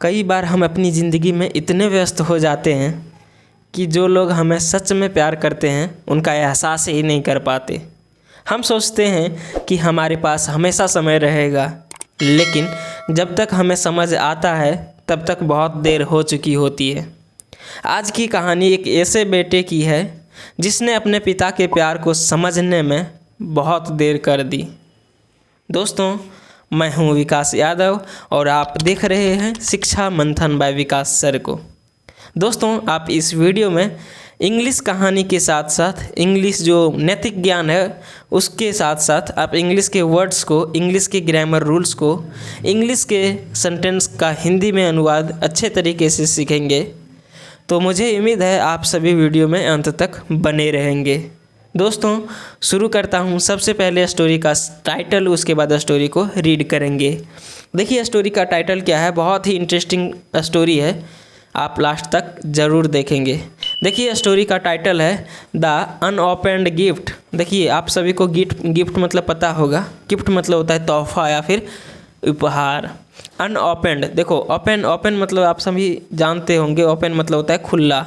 कई बार हम अपनी ज़िंदगी में इतने व्यस्त हो जाते हैं कि जो लोग हमें सच में प्यार करते हैं उनका एहसास ही नहीं कर पाते। हम सोचते हैं कि हमारे पास हमेशा समय रहेगा, लेकिन जब तक हमें समझ आता है तब तक बहुत देर हो चुकी होती है। आज की कहानी एक ऐसे बेटे की है जिसने अपने पिता के प्यार को समझने में बहुत देर कर दी। दोस्तों, मैं हूं विकास यादव और आप देख रहे हैं शिक्षा मंथन बाय विकास सर को। दोस्तों, आप इस वीडियो में इंग्लिश कहानी के साथ साथ इंग्लिश जो नैतिक ज्ञान है उसके साथ साथ आप इंग्लिश के वर्ड्स को, इंग्लिश के ग्रामर रूल्स को, इंग्लिश के सेंटेंस का हिंदी में अनुवाद अच्छे तरीके से सीखेंगे। तो मुझे उम्मीद है आप सभी वीडियो में अंत तक बने रहेंगे। दोस्तों, शुरू करता हूँ। सबसे पहले स्टोरी का टाइटल, उसके बाद स्टोरी को रीड करेंगे। देखिए स्टोरी का टाइटल क्या है, बहुत ही इंटरेस्टिंग स्टोरी है, आप लास्ट तक ज़रूर देखेंगे। देखिए स्टोरी का टाइटल है द अनओपन्ड गिफ्ट। देखिए आप सभी को गिफ्ट मतलब पता होगा। गिफ्ट मतलब होता है तोहफा या फिर उपहार। अनओपन्ड, देखो ओपन मतलब आप सभी जानते होंगे। ओपन मतलब होता है खुला।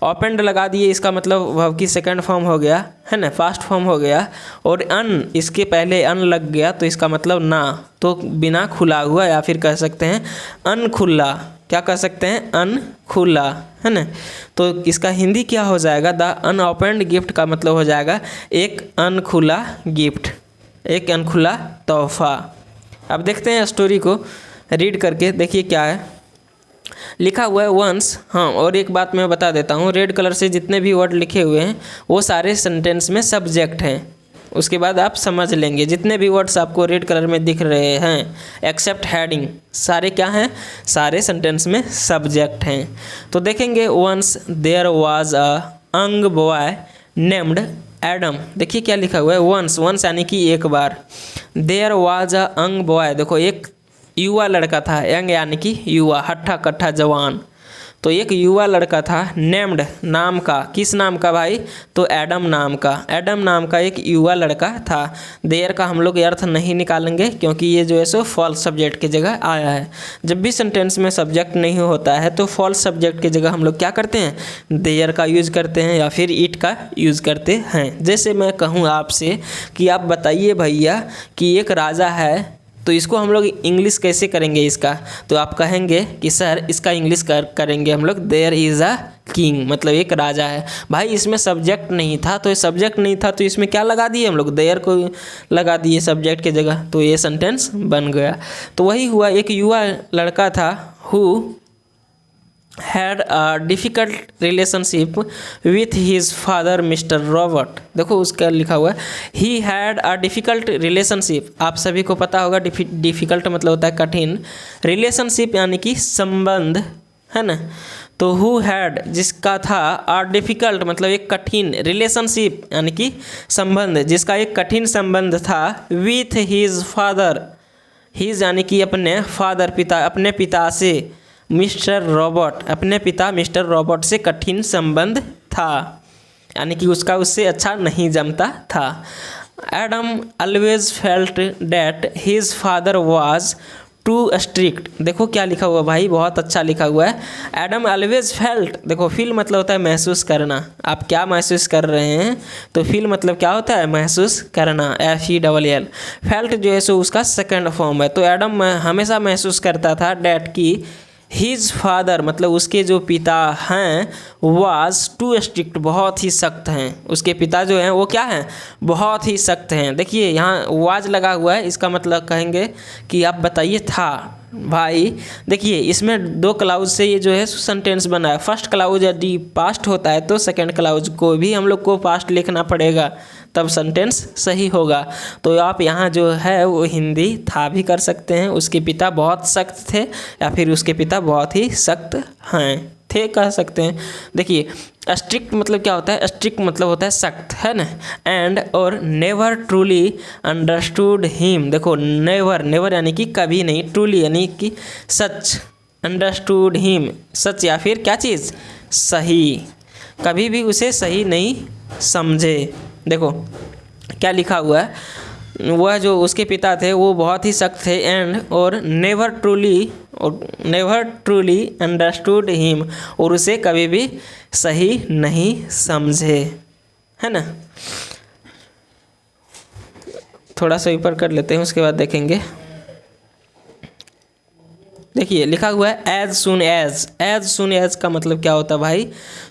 ओपन्ड लगा दिए, इसका मतलब वर्ब की सेकंड फॉर्म हो गया, है ना, फर्स्ट फॉर्म हो गया। और अन, इसके पहले अन लग गया तो इसका मतलब ना, तो बिना खुला हुआ या फिर कह सकते हैं अनखुल्ला। क्या कह सकते हैं? अनखुल्ला, है ना। तो इसका हिंदी क्या हो जाएगा? द अनओपन्ड गिफ्ट का मतलब हो जाएगा एक अनखुला गिफ्ट, एक अनखुला तोहफा। अब देखते हैं स्टोरी को रीड करके। देखिए क्या है लिखा हुआ है, वंस। हाँ, और एक बात मैं बता देता हूँ, रेड कलर से जितने भी वर्ड लिखे हुए हैं वो सारे सेंटेंस में सब्जेक्ट हैं। उसके बाद आप समझ लेंगे। जितने भी वर्ड्स आपको रेड कलर में दिख रहे हैं एक्सेप्ट हेडिंग, सारे क्या हैं? सारे सेंटेंस में सब्जेक्ट हैं। तो देखेंगे, once there was a young boy named Adam. देखिए क्या लिखा हुआ है, वंस यानी कि एक बार। There was a young boy, देखो एक युवा लड़का था। यंग यानी कि युवा, हट्ठा कट्ठा जवान। तो एक युवा लड़का था, नेम्ड नाम का। किस नाम का भाई? तो एडम नाम का। एडम नाम का एक युवा लड़का था। देयर का हम लोग अर्थ नहीं निकालेंगे क्योंकि ये जो है सो फॉल्स सब्जेक्ट की जगह आया है। जब भी सेंटेंस में सब्जेक्ट नहीं होता है तो फॉल्स सब्जेक्ट की जगह हम लोग क्या करते हैं? देयर का यूज़ करते हैं या फिर इट का यूज़ करते हैं। जैसे मैं कहूँ आपसे कि आप बताइए भैया कि एक राजा है, तो इसको हम लोग इंग्लिश कैसे करेंगे इसका? तो आप कहेंगे कि सर इसका इंग्लिश करेंगे हम लोग देयर इज़ अ किंग, मतलब एक राजा है। भाई इसमें सब्जेक्ट नहीं था, तो ये सब्जेक्ट नहीं था तो इसमें क्या लगा दिए हम लोग? देयर को लगा दिए सब्जेक्ट की जगह, तो ये सेंटेंस बन गया। तो वही हुआ, एक युवा लड़का था who had a difficult relationship with his father Mr. Robert। देखो उसका लिखा हुआ है he had a difficult relationship। आप सभी को पता होगा डिफ़िकल्ट मतलब होता है कठिन, रिलेशनशिप यानी कि संबंध, है ना। तो who had जिसका था, a difficult मतलब एक कठिन, रिलेशनशिप यानी कि संबंध, जिसका एक कठिन संबंध था with his father। his यानी कि अपने फादर, पिता, अपने पिता से। मिस्टर रॉबर्ट, अपने पिता मिस्टर रॉबर्ट से कठिन संबंध था, यानी कि उसका उससे अच्छा नहीं जमता था। Adam always felt that his father was too strict. देखो क्या लिखा हुआ भाई, बहुत अच्छा लिखा हुआ है। एडम ऑलवेज फेल्ट, देखो फील मतलब होता है महसूस करना। आप क्या महसूस कर रहे हैं? तो फील मतलब क्या होता है? महसूस करना, FELL। फेल्ट जो है सो उसका सेकंड फॉर्म है। तो एडम हमेशा महसूस करता था डैट की हिज फादर मतलब उसके जो पिता हैं वाज टू स्ट्रिक्ट, बहुत ही सख्त हैं। उसके पिता जो हैं वो क्या हैं? बहुत ही सख्त हैं। देखिए यहाँ वाज लगा हुआ है, इसका मतलब कहेंगे कि आप बताइए था। भाई देखिए इसमें दो क्लाउज से ये जो है सेंटेंस बना है। फर्स्ट क्लाउज यदि पास्ट होता है तो सेकंड क्लाउज को भी हम लोग को पास्ट लिखना पड़ेगा, तब सेंटेंस सही होगा। तो आप यहाँ जो है वो हिंदी था भी कर सकते हैं, उसके पिता बहुत सख्त थे, या फिर उसके पिता बहुत ही सख्त हैं, थे कह सकते हैं। देखिए स्ट्रिक्ट मतलब क्या होता है? स्ट्रिक्ट मतलब होता है सख्त, है ना। एंड और नेवर ट्रूली अंडरस्टूड हिम। देखो नेवर, नेवर यानी कि कभी नहीं, ट्रूली यानी कि सच, अंडरस्टूड हिम सच या फिर क्या चीज़? सही, कभी भी उसे सही नहीं समझे। देखो क्या लिखा हुआ है, वह जो उसके पिता थे वो बहुत ही सख्त थे। एंड और नेवर ट्रूली और नेवर ट्रूली अंडरस्टूड हिम, और उसे कभी भी सही नहीं समझे, है ना। थोड़ा सा ऊपर कर लेते हैं, उसके बाद देखेंगे। देखिए लिखा हुआ है as soon as. As soon as का मतलब क्या होता है भाई?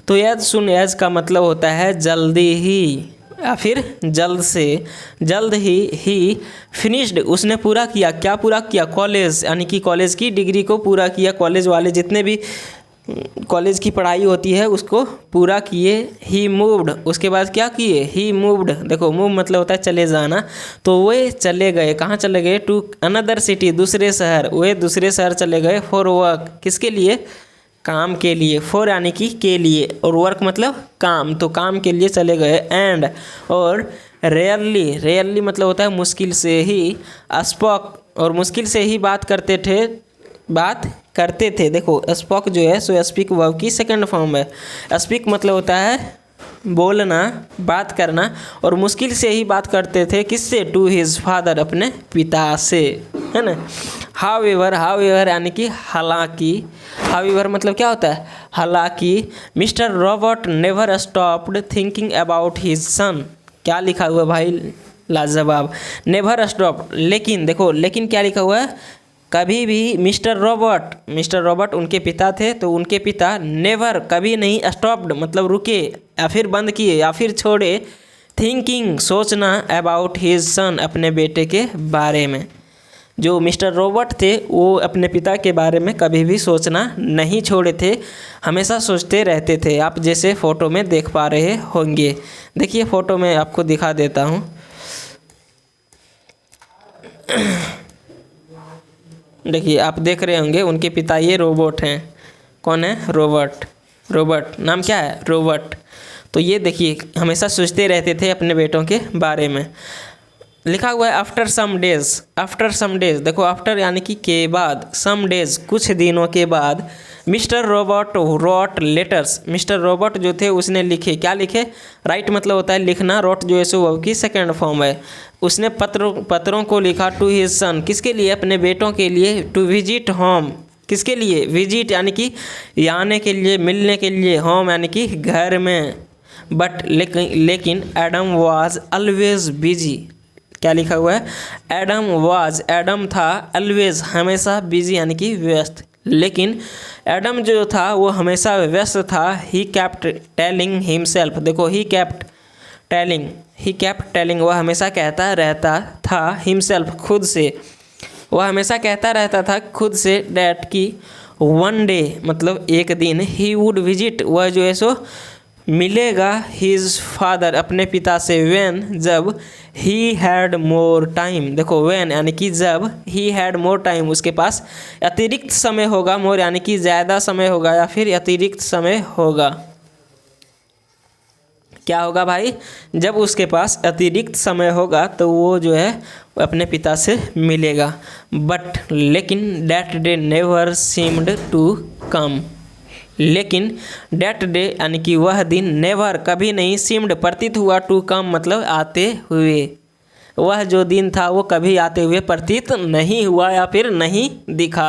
तो एज सुन एज का मतलब होता है जल्दी ही, या फिर जल्द से, जल्द ही फिनिश्ड, उसने पूरा किया। क्या पूरा किया? कॉलेज, यानी कि कॉलेज की डिग्री को पूरा किया। कॉलेज वाले जितने भी कॉलेज की पढ़ाई होती है उसको पूरा किए। ही मूव्ड, उसके बाद क्या किए? ही मूव्ड, देखो मूव मतलब होता है चले जाना, तो वे चले गए। कहाँ चले गए? टू अनदर सिटी, दूसरे शहर। वे दूसरे शहर चले गए फॉर वर्क, किसके लिए? काम के लिए। फॉर यानी कि के लिए, और वर्क मतलब काम, तो काम के लिए चले गए। एंड, और रेयरली, रेयरली मतलब होता है मुश्किल से ही। स्पोक, और मुश्किल से ही बात करते थे। देखो स्पोक जो है सो स्पीक वर्ब की सेकंड फॉर्म है। स्पीक मतलब होता है बोलना, बात करना, और मुश्किल से ही बात करते थे किससे? टू हिज फादर, अपने पिता से, है ना। हाउएवर, हाउएवर यानी कि हालांकि। हाउएवर मतलब क्या होता है? हालांकि mister Robert never stopped thinking about his son. क्या लिखा हुआ भाई? लाजवाब। नेवर स्टॉप, लेकिन देखो, लेकिन क्या लिखा हुआ है? कभी भी मिस्टर रॉबर्ट उनके पिता थे, तो उनके पिता नेवर कभी नहीं, स्टॉप्ड मतलब रुके या फिर बंद किए या फिर छोड़े, थिंकिंग सोचना, अबाउट हिज सन अपने बेटे के बारे में। जो मिस्टर रॉबर्ट थे वो अपने पिता के बारे में कभी भी सोचना नहीं छोड़े थे, हमेशा सोचते रहते थे। आप जैसे फ़ोटो में देख पा रहे होंगे। देखिए फ़ोटो में आपको दिखा देता हूँ। देखिए आप देख रहे होंगे उनके पिता ये रोबोट हैं। कौन है? रॉबर्ट नाम क्या है? रॉबर्ट। तो ये देखिए हमेशा सोचते रहते थे अपने बेटों के बारे में। लिखा हुआ है after some days. After some days, देखो आफ्टर यानी कि के बाद, सम डेज कुछ दिनों के बाद, mister Robert wrote letters. Mister Robert जो थे उसने लिखे। क्या लिखे? राइट मतलब होता है लिखना, रोट जो है सो वर्ब की सेकंड फॉर्म है। उसने पत्रों को लिखा टू हिज सन, किसके लिए? अपने बेटों के लिए। टू विजिट होम, किसके लिए? विजिट यानी कि आने के लिए, मिलने के लिए। होम यानी कि घर में। बट लेकिन एडम वाज ऑलवेज बिजी। क्या लिखा हुआ है? एडम था ऑलवेज हमेशा, बिजी यानी कि व्यस्त। लेकिन एडम जो था वो हमेशा व्यस्त था। ही केप्ट टेलिंग हिमसेल्फ, देखो ही केप्ट टेलिंग, वह हमेशा कहता रहता था, हिमसेल्फ खुद से, वह हमेशा कहता रहता था खुद से, डैट की वन डे मतलब एक दिन, ही वुड विजिट, वह जो है सो मिलेगा, हिज फादर अपने पिता से, व्हेन जब, ही हैड मोर टाइम, देखो व्हेन यानी कि जब, ही हैड मोर टाइम उसके पास अतिरिक्त समय होगा, मोर यानी कि ज़्यादा समय होगा या फिर अतिरिक्त समय होगा। क्या होगा भाई? जब उसके पास अतिरिक्त समय होगा तो वो जो है अपने पिता से मिलेगा। बट लेकिन that day never seemed to come, लेकिन डैट डे यानी कि वह दिन, नेवर कभी नहीं, सीम्ड प्रतीत हुआ, टू कम मतलब आते हुए, वह जो दिन था वो कभी आते हुए प्रतीत नहीं हुआ या फिर नहीं दिखा।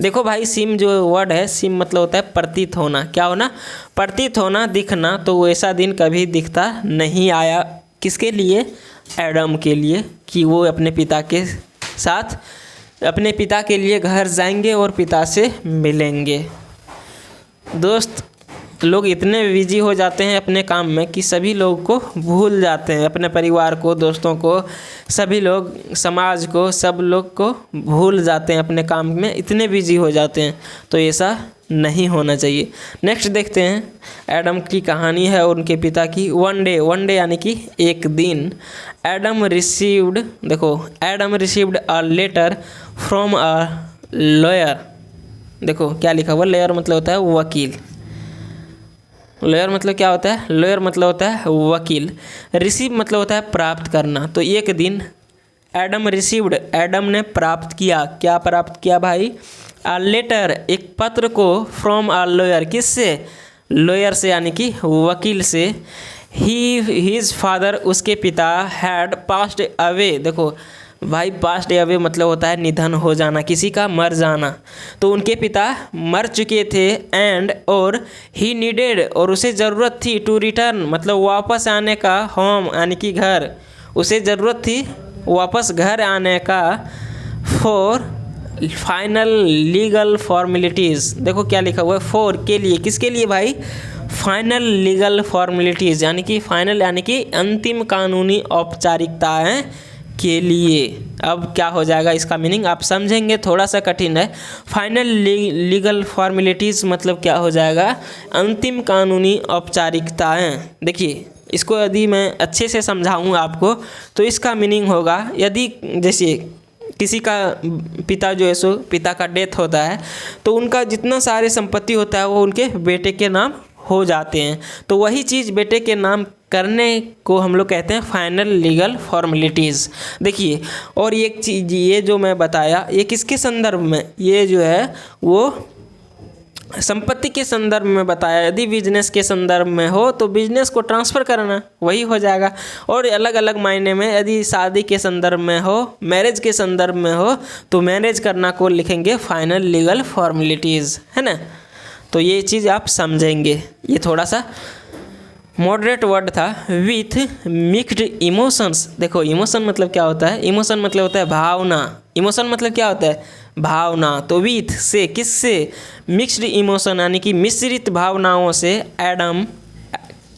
देखो भाई सीम जो वर्ड है, सीम मतलब होता है प्रतीत होना। क्या होना? प्रतीत होना, दिखना। तो वैसा दिन कभी दिखता नहीं आया। किसके लिए? एडम के लिए, कि वो अपने पिता के साथ, अपने पिता के लिए घर जाएंगे और पिता से मिलेंगे। दोस्त लोग इतने बिजी हो जाते हैं अपने काम में कि सभी लोग को भूल जाते हैं, अपने परिवार को, दोस्तों को, सभी लोग, समाज को, सब लोग को भूल जाते हैं अपने काम में, इतने बिजी हो जाते हैं। तो ऐसा नहीं होना चाहिए। नेक्स्ट देखते हैं एडम की कहानी है और उनके पिता की। वन डे यानी कि एक दिन, एडम रिसीव्ड, देखो Adam received a letter from a lawyer. देखो क्या लिखा हुआ? लॉयर मतलब होता है वकील। लॉयर मतलब क्या होता है? लॉयर मतलब होता है वकील। रिसीव मतलब होता है प्राप्त करना। तो एक दिन एडम रिसीव्ड, एडम ने प्राप्त किया। क्या प्राप्त किया भाई? अ लेटर, एक पत्र को, फ्रॉम अ लॉयर, किससे? लॉयर से यानी कि वकील से। हिज फादर, उसके पिता, हैड पास्ड अवे, देखो भाई पास्ट अवे मतलब होता है निधन हो जाना, किसी का मर जाना। तो उनके पिता मर चुके थे एंड और ही नीडेड और उसे ज़रूरत थी टू रिटर्न मतलब वापस आने का, होम यानी कि घर, उसे ज़रूरत थी वापस घर आने का, फॉर फाइनल लीगल फॉर्मेलिटीज़। देखो क्या लिखा हुआ है, फॉर के लिए, किसके लिए भाई, फाइनल लीगल फॉर्मेलिटीज़ यानी कि फाइनल यानी कि अंतिम कानूनी औपचारिकताएं के लिए। अब क्या हो जाएगा इसका मीनिंग आप समझेंगे, थोड़ा सा कठिन है। फाइनल लीगल फॉर्मेलिटीज़ मतलब क्या हो जाएगा, अंतिम कानूनी औपचारिकताएं। देखिए इसको यदि मैं अच्छे से समझाऊँ आपको तो इसका मीनिंग होगा, यदि जैसे किसी का पिता जो है सो पिता का डेथ होता है तो उनका जितना सारे संपत्ति होता है वो उनके बेटे के नाम हो जाते हैं, तो वही चीज़ बेटे के नाम करने को हम लोग कहते हैं फाइनल लीगल फॉर्मेलिटीज़। देखिए और एक चीज़ ये जो मैं बताया ये किसके संदर्भ में, ये जो है वो संपत्ति के संदर्भ में बताया। यदि बिजनेस के संदर्भ में हो तो बिजनेस को ट्रांसफ़र करना वही हो जाएगा, और अलग अलग मायने में यदि शादी के संदर्भ में हो, मैरिज के संदर्भ में हो तो मैरिज करना को लिखेंगे फाइनल लीगल फॉर्मेलिटीज़, है ना। तो ये चीज़ आप समझेंगे, ये थोड़ा सा मॉडरेट वर्ड था। विथ मिक्स्ड इमोशंस, देखो इमोशन मतलब क्या होता है, इमोशन मतलब होता है भावना, इमोशन मतलब क्या होता है भावना। तो विथ से, किससे, मिक्स्ड इमोशन यानी कि मिश्रित भावनाओं से एडम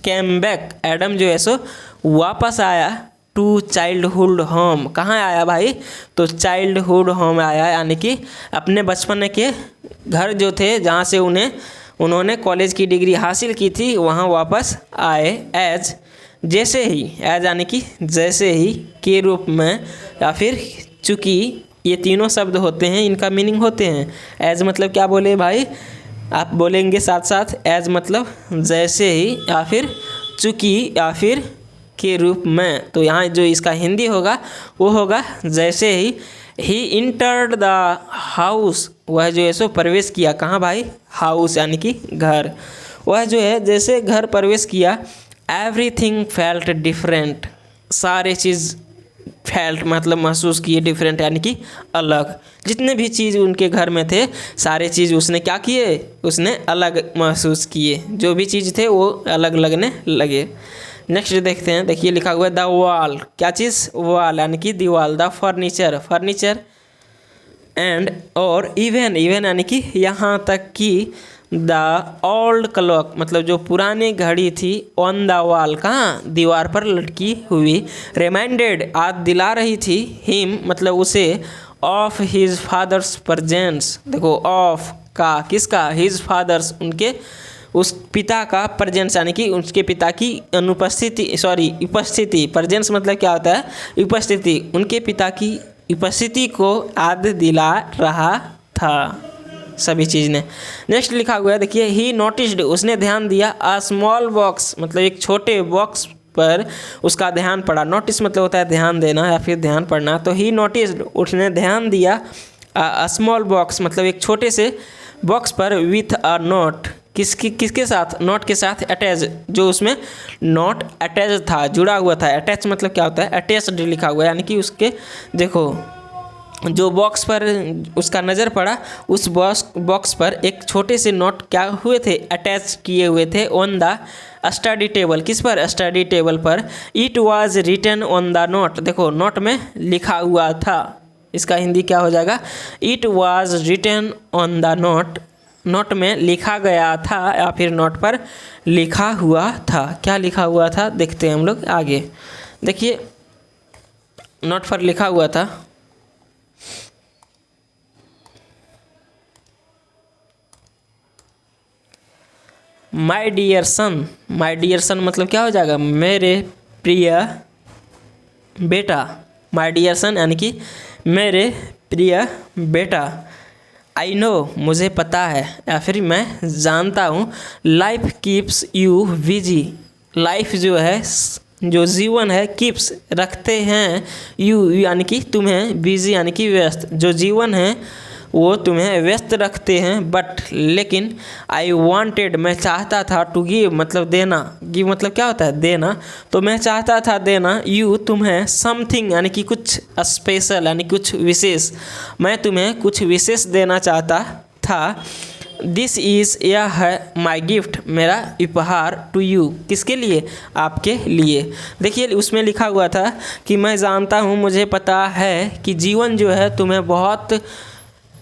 कैम बैक, एडम जो है सो वापस आया टू चाइल्डहुड होम। कहाँ आया भाई, तो चाइल्डहुड होम आया, यानी कि अपने बचपन के घर जो थे जहाँ से उन्होंने कॉलेज की डिग्री हासिल की थी वहाँ वापस आए। एज, जैसे ही, एज यानी कि जैसे ही, के रूप में, या फिर चूँकि, ये तीनों शब्द होते हैं, इनका मीनिंग होते हैं। एज मतलब क्या बोले भाई, आप बोलेंगे साथ साथ, एज मतलब जैसे ही, या फिर चूँकि, या फिर के रूप में। तो यहाँ जो इसका हिंदी होगा वो होगा जैसे ही इंटर्ड द हाउस, वह जो है सो प्रवेश किया, कहाँ भाई, हाउस यानी कि घर, वह जो है जैसे घर प्रवेश किया। एवरीथिंग फेल्ट डिफरेंट, सारे चीज़ फेल्ट मतलब महसूस किए, डिफरेंट यानी कि अलग, जितने भी चीज़ उनके घर में थे सारे चीज़ उसने क्या किए, उसने अलग महसूस किए, जो भी चीज़ थे वो अलग लगने लगे। नेक्स्ट देखते हैं, देखिए लिखा हुआ है द वॉल, क्या चीज़, वॉल यानी कि दीवार, द फर्नीचर, फर्नीचर, एंड और इवन, इवन यानी कि यहाँ तक कि द ओल्ड क्लॉक मतलब जो पुरानी घड़ी थी, ऑन द वॉल, कहाँ, दीवार पर लटकी हुई, रिमाइंडेड याद दिला रही थी, हिम मतलब उसे, ऑफ हिज फादर्स प्रेजेंस। देखो ऑफ का, किसका, हिज फादर्स, उनके उस पिता का, प्रेजेंस यानी कि उसके पिता की अनुपस्थिति, सॉरी उपस्थिति, प्रेजेंस मतलब क्या होता है उपस्थिति, उनके पिता की उपस्थिति को याद दिला रहा था सभी चीज़ ने। नेक्स्ट लिखा हुआ है देखिए, ही नोटिस्ड, उसने ध्यान दिया, अ स्मॉल बॉक्स मतलब एक छोटे बॉक्स पर उसका ध्यान पड़ा। नोटिस मतलब होता है ध्यान देना या फिर ध्यान पड़ना, तो ही नोटिस्ड, उसने ध्यान दिया, अ स्मॉल बॉक्स मतलब एक छोटे से बॉक्स पर, विथ अ नोट, किसके साथ, नोट के साथ, अटैच, जो उसमें नोट अटैच था, जुड़ा हुआ था। अटैच मतलब क्या होता है, अटैच्ड लिखा हुआ है, यानी कि उसके, देखो जो बॉक्स पर उसका नज़र पड़ा, उस बॉक्स पर एक छोटे से नोट क्या हुए थे, अटैच किए हुए थे, ऑन द स्टडी टेबल, किस पर, स्टडी टेबल पर। It was written on the note, देखो नोट में लिखा हुआ था, इसका हिंदी क्या हो जाएगा, it was written on the note, note में लिखा गया था या फिर नोट पर लिखा हुआ था। क्या लिखा हुआ था देखते हैं हम लोग आगे। देखिए नोट पर लिखा हुआ था, my dear son, my dear son मतलब क्या हो जाएगा, मेरे प्रिय बेटा, माय डियर सन यानी कि मेरे प्रिय बेटा। आई नो, मुझे पता है या फिर मैं जानता हूँ, life keeps you busy, life जो है, जो जीवन है, कीप्स रखते हैं, यू यानी कि तुम्हें, बिजी यानी कि व्यस्त, जो जीवन है वो तुम्हें व्यस्त रखते हैं, बट लेकिन आई वांटेड, मैं चाहता था, टू गिव मतलब देना, गिव मतलब क्या होता है देना, तो मैं चाहता था देना, यू तुम्हें, समथिंग यानी कि कुछ स्पेशल यानी कुछ विशेष, मैं तुम्हें कुछ विशेष देना चाहता था। दिस इज़, यह है, माई गिफ्ट, मेरा उपहार, टू यू, किसके लिए, आपके लिए। देखिए उसमें लिखा हुआ था कि मैं जानता हूँ, मुझे पता है कि जीवन जो है तुम्हें बहुत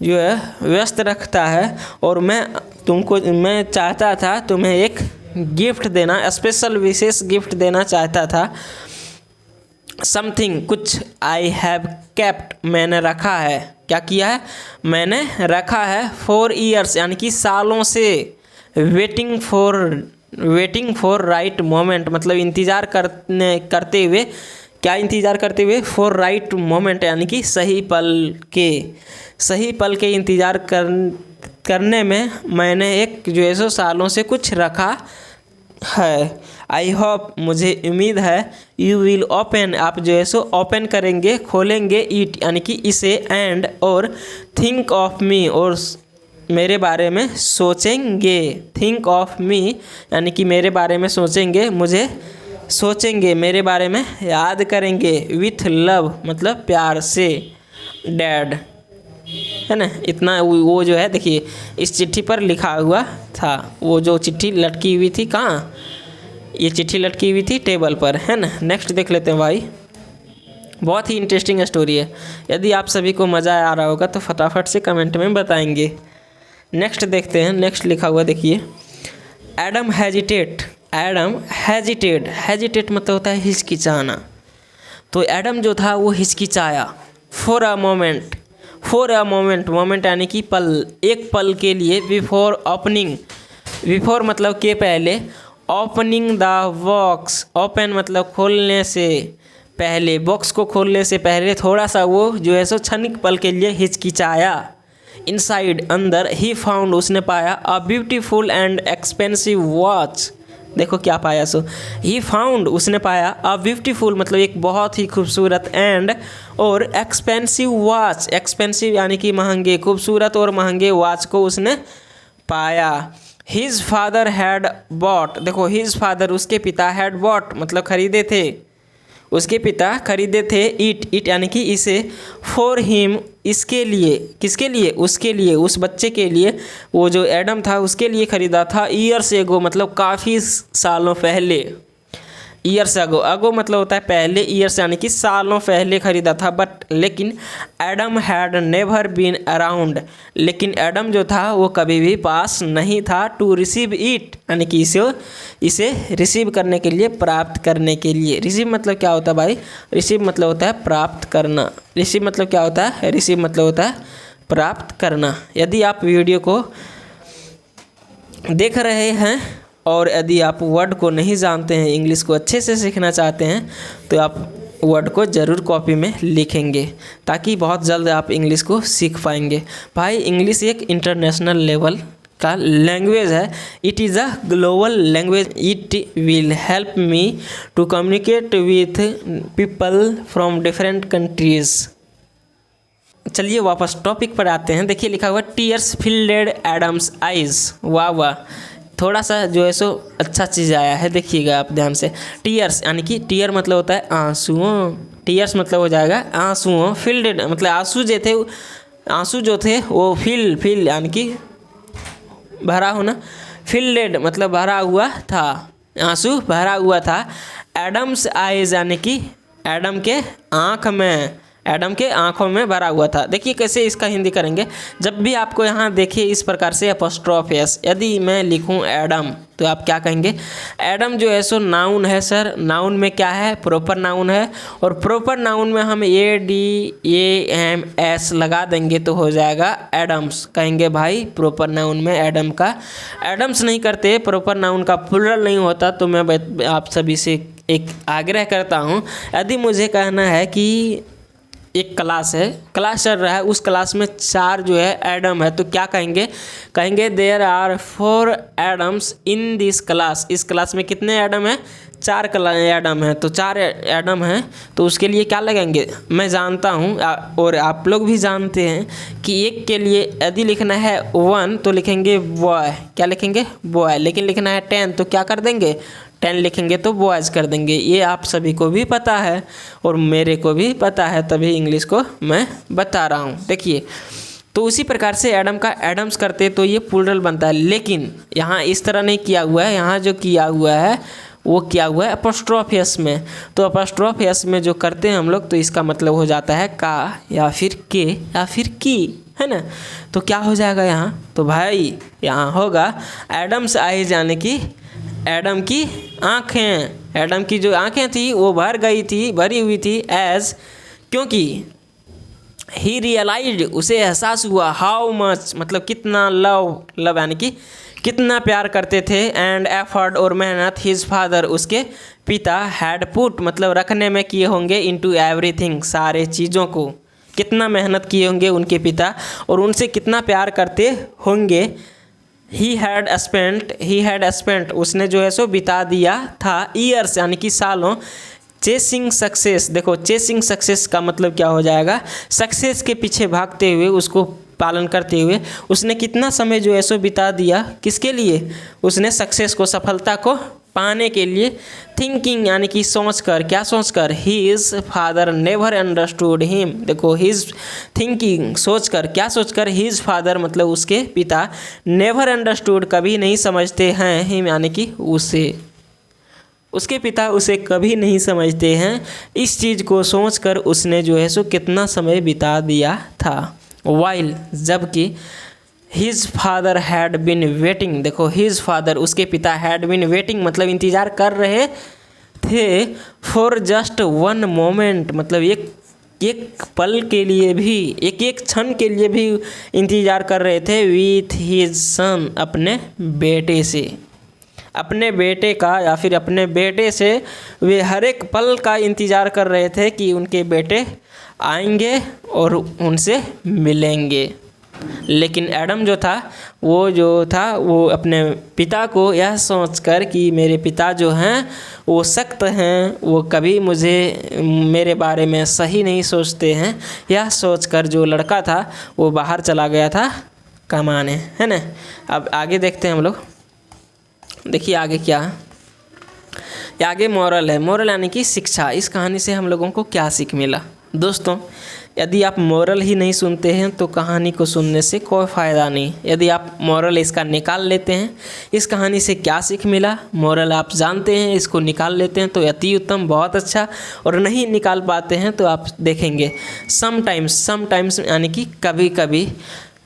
जो है व्यस्त रखता है, और मैं चाहता था तुम्हें एक गिफ्ट देना, स्पेशल विशेष गिफ्ट देना चाहता था। समथिंग, कुछ, आई हैव केप्ट, मैंने रखा है, क्या किया है, मैंने रखा है, 4 ईयर्स यानी कि सालों से, वेटिंग फॉर राइट मोमेंट मतलब इंतज़ार करते हुए, क्या इंतज़ार करते हुए, फॉर राइट मोमेंट यानी कि सही पल के इंतज़ार करने में मैंने एक जो है सो सालों से कुछ रखा है। आई होप, मुझे उम्मीद है, यू विल ओपन, आप जो है सो ओपन करेंगे, खोलेंगे, इट यानी कि इसे, एंड और थिंक ऑफ मी, और मेरे बारे में सोचेंगे, थिंक ऑफ मी यानी कि मेरे बारे में सोचेंगे, मुझे सोचेंगे, मेरे बारे में याद करेंगे, विथ लव मतलब प्यार से, डैड, है ना। इतना वो जो है देखिए इस चिट्ठी पर लिखा हुआ था, वो जो चिट्ठी लटकी हुई थी, कहाँ, ये चिट्ठी लटकी हुई थी टेबल पर, है ना। नेक्स्ट देख लेते हैं भाई, बहुत ही इंटरेस्टिंग स्टोरी है। यदि आप सभी को मज़ा आ रहा होगा तो फटाफट से कमेंट में बताएंगे। नेक्स्ट देखते हैं, नेक्स्ट लिखा हुआ देखिए, एडम हेजिटेट मतलब होता है हिचकिचाना। तो एडम जो था वो हिचकिचाया, फॉर अ मोमेंट यानी कि पल, एक पल के लिए, बिफोर मतलब के पहले, ओपनिंग द बॉक्स, ओपन मतलब खोलने से पहले, बॉक्स को खोलने से पहले थोड़ा सा वो जो है सो क्षणिक पल के लिए हिचकिचाया। इनसाइड अंदर, ही फाउंड उसने पाया, a beautiful and expensive watch, देखो क्या पाया सो, ही फाउंड उसने पाया, अ ब्यूटीफुल मतलब एक बहुत ही खूबसूरत, एंड और एक्सपेंसिव वॉच, एक्सपेंसिव यानी कि महंगे, खूबसूरत और महंगे वॉच को उसने पाया। हिज फादर हैड बॉट, देखो हिज फादर उसके पिता, हैड बॉट मतलब खरीदे थे, उसके पिता खरीदे थे, इट यानी कि इसे, फॉर हिम इसके लिए, किसके लिए, उसके लिए, उस बच्चे के लिए, वो जो एडम था उसके लिए खरीदा था, ईयर्स एगो मतलब काफ़ी सालों पहले, ईयर्स अगो मतलब होता है पहले, ईयर्स यानी कि सालों पहले खरीदा था, बट लेकिन Adam had never been around, लेकिन एडम जो था वो कभी भी पास नहीं था, टू रिसीव इट यानी कि इसे रिसीव करने के लिए, प्राप्त करने के लिए। रिसीव मतलब क्या होता है भाई, रिसीव मतलब होता है प्राप्त करना, रिसीव मतलब क्या होता है, रिसीव मतलब होता है प्राप्त करना। यदि आप वीडियो को देख रहे हैं और यदि आप वर्ड को नहीं जानते हैं, इंग्लिश को अच्छे से सीखना चाहते हैं, तो आप वर्ड को ज़रूर कॉपी में लिखेंगे, ताकि बहुत जल्द आप इंग्लिश को सीख पाएंगे। भाई इंग्लिश एक इंटरनेशनल लेवल का लैंग्वेज है, it is a global language, it will help me to communicate with people from different countries. चलिए वापस टॉपिक पर आते हैं। देखिए लिखा हुआ, टीयर्स फिल्डेड एडम्स आइज़, वाह वाह, थोड़ा सा जो है सो अच्छा चीज़ आया है, देखिएगा आप ध्यान से। टीयर्स यानी कि टीयर मतलब होता है आंसुओं, टीयर्स मतलब हो जाएगा आंसुओं, फिल्डेड मतलब आंसू जो थे वो फिल यानी कि भरा होना, फिल्डेड मतलब भरा हुआ था, आंसू भरा हुआ था। एडम्स आइज यानी कि एडम के आँखों में भरा हुआ था। देखिए कैसे इसका हिंदी करेंगे। जब भी आपको यहाँ देखिए इस प्रकार से एपोस्ट्रोफ एस, यदि मैं लिखूँ एडम तो आप क्या कहेंगे, एडम जो है सो नाउन है सर, नाउन में क्या है, प्रोपर नाउन है, और प्रोपर नाउन में हम ADAMS लगा देंगे तो हो जाएगा एडम्स। कहेंगे भाई प्रोपर नाउन में एडम का एडम्स नहीं करते, प्रोपर नाउन का प्लुरल नहीं होता। तो मैं आप सभी से एक आग्रह करता हूँ, यदि मुझे कहना है कि एक क्लास चल रहा है, उस क्लास में 4 जो है एडम है, तो क्या कहेंगे there are 4 Adams in this class. इस क्लास में कितने एडम हैं, 4 एडम है, तो 4 एडम हैं तो उसके लिए क्या लगेंगे, मैं जानता हूँ और आप लोग भी जानते हैं कि एक के लिए यदि लिखना है 1 तो लिखेंगे बॉय, क्या लिखेंगे बॉय, लेकिन लिखना है 10 तो क्या कर देंगे 10 लिखेंगे तो बॉयज़ कर देंगे। ये आप सभी को भी पता है और मेरे को भी पता है, तभी इंग्लिश को मैं बता रहा हूँ। देखिए, तो उसी प्रकार से एडम का एडम्स करते तो ये प्लूरल बनता है, लेकिन यहाँ इस तरह नहीं किया हुआ है। यहाँ जो किया हुआ है वो किया हुआ है अपॉस्ट्रोफ एस में। तो अपॉस्ट्रोफ एस में जो करते हैं हम लोग, तो इसका मतलब हो जाता है का या फिर के या फिर की, है ना। तो क्या हो जाएगा यहाँ, तो भाई यहाँ होगा एडम्स आइज, यानी कि एडम की आँखें, एडम की जो आँखें थी वो भरी हुई थी एज, क्योंकि ही रियलाइज्ड, उसे एहसास हुआ, हाउ मच मतलब कितना, लव यानी कि कितना प्यार करते थे, एंड एफर्ट और मेहनत हिज फादर उसके पिता हैड पुट मतलब रखने में किए होंगे, इनटू एवरीथिंग सारे चीज़ों को, कितना मेहनत किए होंगे उनके पिता और उनसे कितना प्यार करते होंगे। ही हैड स्पेंट उसने जो है सो बिता दिया था, ईयर्स यानी कि सालों, चेसिंग सक्सेस। देखो, चेसिंग सक्सेस का मतलब क्या हो जाएगा, सक्सेस के पीछे भागते हुए, उसको पालन करते हुए उसने कितना समय जो है सो बिता दिया, किसके लिए, उसने सक्सेस को, सफलता को पाने के लिए। थिंकिंग यानी कि सोचकर, क्या सोचकर, his father never understood him. देखो, हिज थिंकिंग सोचकर, क्या सोचकर, हिज फादर मतलब उसके पिता, नेवर अंडरस्टूड कभी नहीं समझते हैं, हिम यानी कि उसे, उसके पिता उसे कभी नहीं समझते हैं। इस चीज़ को सोचकर उसने जो है सो कितना समय बिता दिया था। वाइल जबकि his father had been waiting, देखो हिज फादर उसके पिता हैड बिन वेटिंग मतलब इंतज़ार कर रहे थे, फॉर जस्ट वन मोमेंट मतलब एक पल के लिए भी, एक क्षण के लिए भी इंतज़ार कर रहे थे, विथ हिज सन अपने बेटे से, अपने बेटे का या फिर अपने बेटे से वे हर एक पल का इंतज़ार कर रहे थे कि उनके बेटे आएंगे और उनसे मिलेंगे। लेकिन एडम जो था वो अपने पिता को यह सोचकर कि मेरे पिता जो हैं वो सख्त हैं, वो कभी मेरे बारे में सही नहीं सोचते हैं, यह सोचकर जो लड़का था वो बाहर चला गया था कमाने, है ना। अब आगे देखते हैं हम लोग। देखिए आगे क्या है, आगे मॉरल है, मॉरल यानी कि शिक्षा। इस कहानी से हम लोगों को क्या सीख मिला। दोस्तों, यदि आप मॉरल ही नहीं सुनते हैं तो कहानी को सुनने से कोई फ़ायदा नहीं। यदि आप मॉरल इसका निकाल लेते हैं, इस कहानी से क्या सीख मिला, मॉरल आप जानते हैं, इसको निकाल लेते हैं तो अति उत्तम, बहुत अच्छा। और नहीं निकाल पाते हैं तो आप देखेंगे समटाइम्स यानी कि कभी कभी,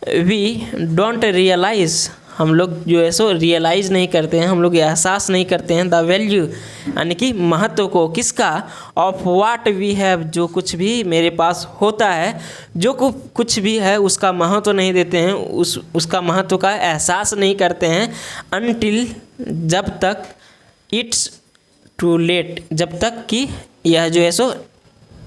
वी डोंट रियलाइज़, हम लोग जो है सो रियलाइज़ नहीं करते हैं, हम लोग एहसास नहीं करते हैं, द वैल्यू यानी कि महत्व को, किसका, ऑफ वाट वी हैव, जो कुछ भी मेरे पास होता है, जो कुछ भी है उसका महत्व नहीं देते हैं, उसका महत्व का एहसास नहीं करते हैं, अनटिल जब तक इट्स टू लेट, जब तक कि यह जो है सो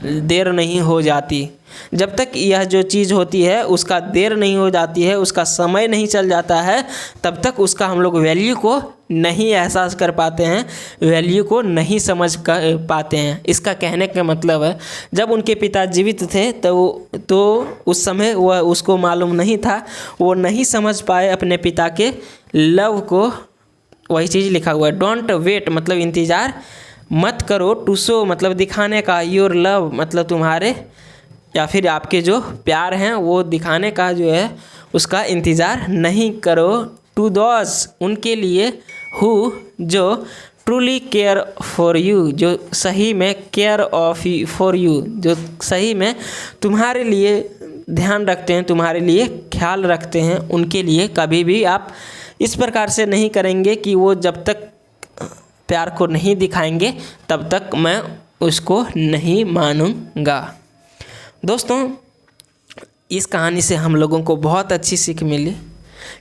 देर नहीं हो जाती, जब तक यह जो चीज़ होती है उसका देर नहीं हो जाती है, उसका समय नहीं चल जाता है, तब तक उसका हम लोग वैल्यू को नहीं एहसास कर पाते हैं, वैल्यू को नहीं समझ पाते हैं। इसका कहने का मतलब है जब उनके पिता जीवित थे तो उस समय वह उसको मालूम नहीं था, वो नहीं समझ पाए अपने पिता के लव को। वही चीज़ लिखा हुआ है, डोंट वेट मतलब इंतज़ार मत करो, टू शो मतलब दिखाने का, योर लव मतलब तुम्हारे या फिर आपके जो प्यार हैं वो दिखाने का जो है उसका इंतज़ार नहीं करो, टू दोज उनके लिए, हु जो ट्रूली केयर फॉर यू, जो सही में केयर ऑफ फॉर यू, जो सही में तुम्हारे लिए ध्यान रखते हैं, तुम्हारे लिए ख्याल रखते हैं, उनके लिए कभी भी आप इस प्रकार से नहीं करेंगे कि वो जब तक प्यार को नहीं दिखाएंगे तब तक मैं उसको नहीं मानूंगा। दोस्तों, इस कहानी से हम लोगों को बहुत अच्छी सीख मिली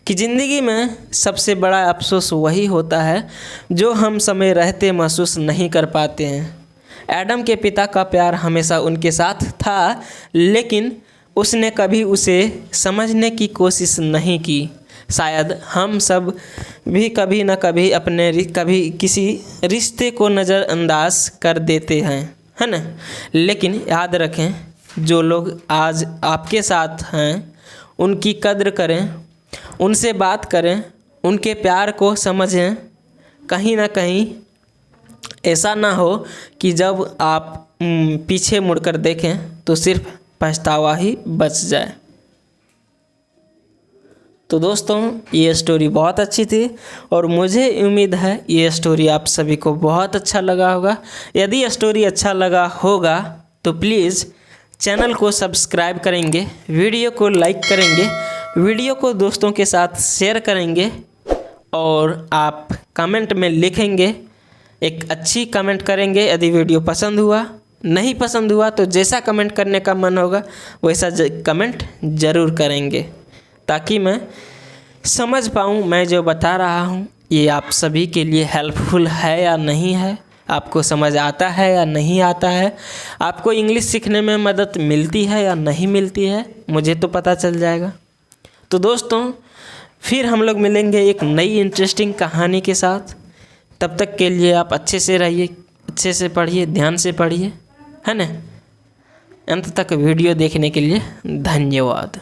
कि ज़िंदगी में सबसे बड़ा अफसोस वही होता है जो हम समय रहते महसूस नहीं कर पाते हैं। एडम के पिता का प्यार हमेशा उनके साथ था, लेकिन उसने कभी उसे समझने की कोशिश नहीं की। शायद हम सब भी कभी ना कभी कभी किसी रिश्ते को नज़रअंदाज कर देते हैं, है ना। लेकिन याद रखें, जो लोग आज आपके साथ हैं उनकी कद्र करें, उनसे बात करें, उनके प्यार को समझें। कहीं ना कहीं ऐसा ना हो कि जब आप पीछे मुड़कर देखें तो सिर्फ पछतावा ही बच जाए। तो दोस्तों, ये स्टोरी बहुत अच्छी थी और मुझे उम्मीद है ये स्टोरी आप सभी को बहुत अच्छा लगा होगा। यदि ये स्टोरी अच्छा लगा होगा तो प्लीज़ चैनल को सब्सक्राइब करेंगे, वीडियो को लाइक करेंगे, वीडियो को दोस्तों के साथ शेयर करेंगे और आप कमेंट में लिखेंगे, एक अच्छी कमेंट करेंगे। यदि वीडियो पसंद हुआ, नहीं पसंद हुआ तो जैसा कमेंट करने का मन होगा वैसा कमेंट ज़रूर करेंगे, ताकि मैं समझ पाऊँ मैं जो बता रहा हूँ ये आप सभी के लिए हेल्पफुल है या नहीं है, आपको समझ आता है या नहीं आता है, आपको इंग्लिश सीखने में मदद मिलती है या नहीं मिलती है, मुझे तो पता चल जाएगा। तो दोस्तों, फिर हम लोग मिलेंगे एक नई इंटरेस्टिंग कहानी के साथ। तब तक के लिए आप अच्छे से रहिए, अच्छे से पढ़िए, ध्यान से पढ़िए, है ना। अंत तक वीडियो देखने के लिए धन्यवाद।